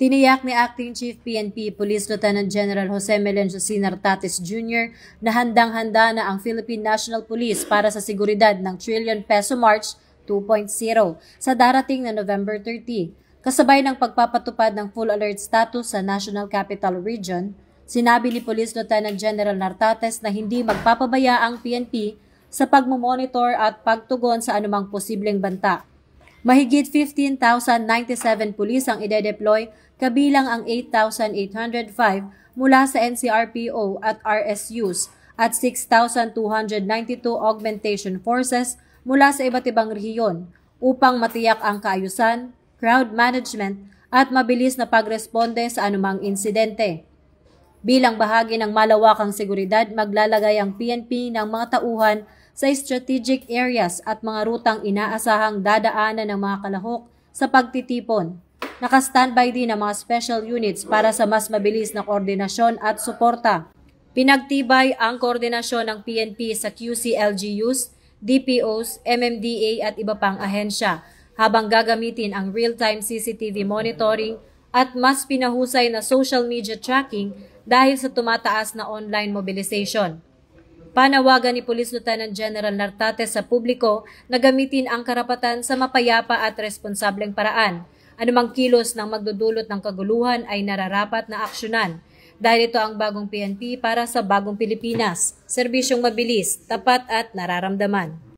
Tiniyak ni Acting Chief PNP Police Lieutenant General Jose Melencio C. Nartates Jr. na handang-handa na ang Philippine National Police para sa seguridad ng Trillion Peso March 2.0 sa darating na November 30. Kasabay ng pagpapatupad ng full alert status sa National Capital Region, sinabi ni Police Lieutenant General Nartates na hindi magpapabaya ang PNP sa pagmomonitor at pagtugon sa anumang posibleng banta. Mahigit 15,097 pulis ang ide-deploy kabilang ang 8,805 mula sa NCRPO at RSUs at 6,292 augmentation forces mula sa iba't ibang rehiyon upang matiyak ang kaayusan, crowd management at mabilis na pagresponde sa anumang insidente. Bilang bahagi ng malawakang seguridad, maglalagay ang PNP ng mga tauhan sa strategic areas at mga rutang inaasahang dadaanan ng mga kalahok sa pagtitipon. Naka-standby din ang mga special units para sa mas mabilis na koordinasyon at suporta. Pinagtibay ang koordinasyon ng PNP sa QC-LGUs, DPOs, MMDA at iba pang ahensya habang gagamitin ang real-time CCTV monitoring at mas pinahusay na social media tracking dahil sa tumataas na online mobilization. Panawagan ni Police Lieutenant General Nartates sa publiko na gamitin ang karapatan sa mapayapa at responsableng paraan. Anumang kilos ng magdudulot ng kaguluhan ay nararapat na aksyonan dahil ito ang bagong PNP para sa bagong Pilipinas. Serbisyong mabilis, tapat at nararamdaman.